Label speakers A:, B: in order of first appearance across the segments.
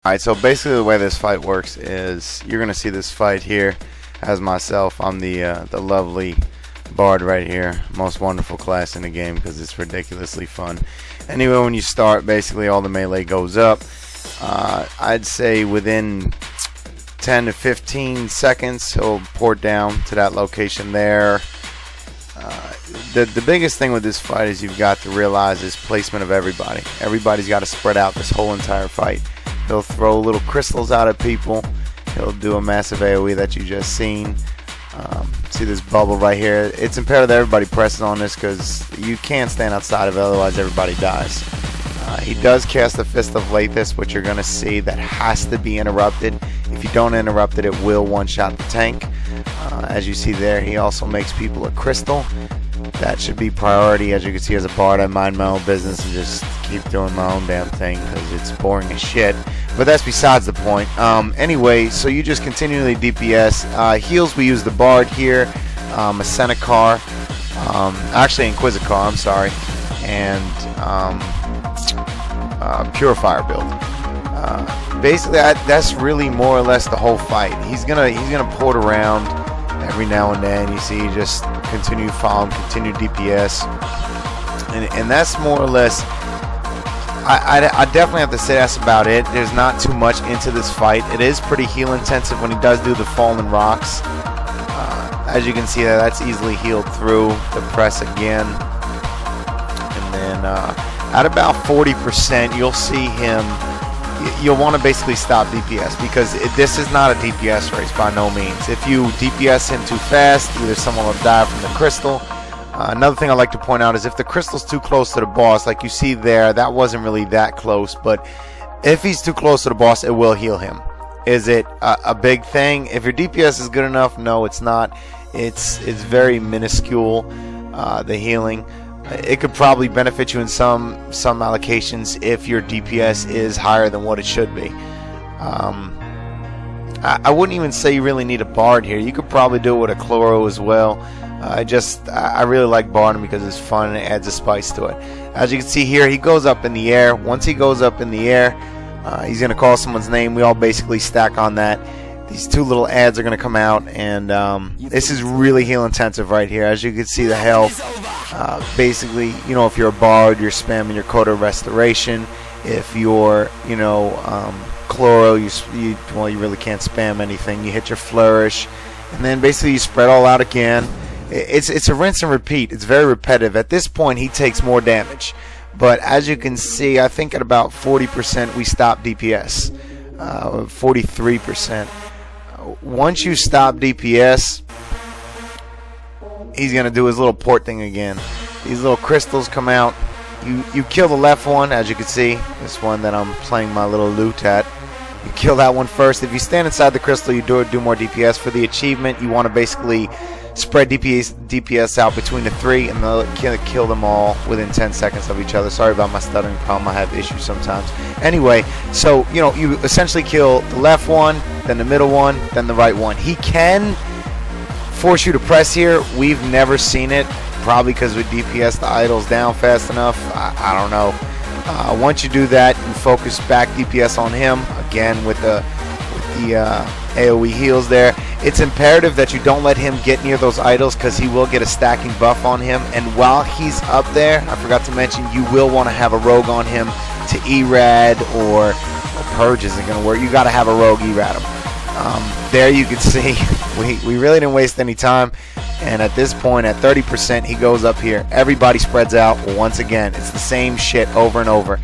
A: Alright, so basically the way this fight works is you're going to see this fight here as myself. I'm the lovely Bard right here. Most wonderful class in the game because it's ridiculously fun. Anyway, when you start, basically all the melee goes up. I'd say within 10 to 15 seconds he'll port down to that location there. The biggest thing with this fight is you've got to realize is placement of everybody. Everybody's got to spread out this whole entire fight. He'll throw little crystals out at people. He'll do a massive AoE that you just seen. See this bubble right here? It's imperative that everybody presses on this because you can't stand outside of it, otherwise everybody dies. He does cast a Fist of Lathis, which you're going to see that has to be interrupted. If you don't interrupt it, it will one-shot the tank. As you see there, he also makes people a crystal. That should be priority. As you can see, as a Bard, I mind my own business and just keep doing my own damn thing because it's boring as shit. But that's besides the point. Anyway, so you just continually DPS. Heals, we use the Bard here, a Senecar, actually Inquisicar, I'm sorry, and Purifier build. Basically, that's really more or less the whole fight. He's gonna port around every now and then. You see, just continue farm, continue DPS, and that's more or less. I definitely have to say that's about it. There's not too much into this fight. It is pretty heal intensive when he does do the fallen rocks. As you can see, that's easily healed through the press again, and then at about 40%, you'll see him. You'll want to basically stop DPS because this is not a DPS race by no means. If you DPS him too fast, either someone will die from the crystal. Another thing I like to point out is if the crystal's too close to the boss, like you see there, that wasn't really that close, but if he's too close to the boss, it will heal him. Is it a big thing? If your DPS is good enough, no, it's not. It's very minuscule, the healing. It could probably benefit you in some allocations if your DPS is higher than what it should be. I wouldn't even say you really need a Bard here. You could probably do it with a Chloro as well. I really like Barding because it's fun and it adds a spice to it. As you can see here, he goes up in the air. Once he goes up in the air, he's going to call someone's name. We all basically stack on that. These two little ads are going to come out, and this is really heal intensive right here. As you can see, the health. Basically, you know, if you're a Bard, you're spamming your Coda Restoration. If you're, you know, Chloro, you really can't spam anything. You hit your Flourish, and then basically you spread all out again. It's a rinse and repeat. It's very repetitive. At this point, he takes more damage. But as you can see, I think at about 40% we stop DPS. 43%. Once you stop DPS, he's going to do his little port thing again. These little crystals come out. You kill the left one, as you can see. This one that I'm playing my little loot at. You kill that one first. If you stand inside the crystal, you do more DPS. For the achievement, you want to basically spread DPS out between the three and kill them all within 10 seconds of each other. Sorry about my stuttering problem. I have issues sometimes. Anyway, so you know, you essentially kill the left one, then the middle one, then the right one. He can force you to press here. We've never seen it, probably because we DPS the idols down fast enough. I don't know. Once you do that, you focus back DPS on him again with the AoE heals there. It's imperative that you don't let him get near those idols because he will get a stacking buff on him. And while he's up there, I forgot to mention, you will want to have a rogue on him to ERAD or Purge isn't going to work. You got to have a rogue ERAD him. There you can see we really didn't waste any time. And at this point, at 30%, he goes up here. Everybody spreads out once again. It's the same shit over and over.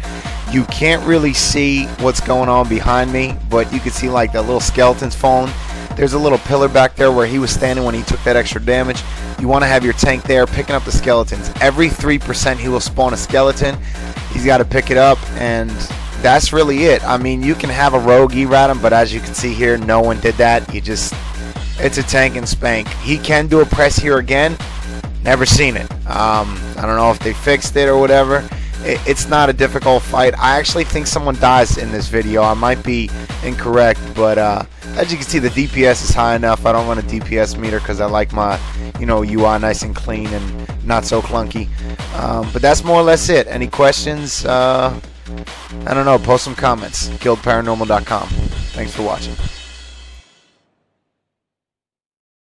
A: You can't really see what's going on behind me, but you can see like the little skeleton's falling. There's a little pillar back there where he was standing when he took that extra damage. You want to have your tank there picking up the skeletons. Every 3% he will spawn a skeleton. He's got to pick it up, and that's really it. I mean, you can have a rogue ERAD him, but as you can see here, no one did that. It's a tank and spank. He can do a press here again. Never seen it. I don't know if they fixed it or whatever. It's not a difficult fight. I actually think someone dies in this video. I might be incorrect, but as you can see, the DPS is high enough. I don't run a DPS meter because I like my, you know, UI nice and clean and not so clunky. But that's more or less it. Any questions? I don't know, post some comments. KilledParanormal.com. Thanks for watching.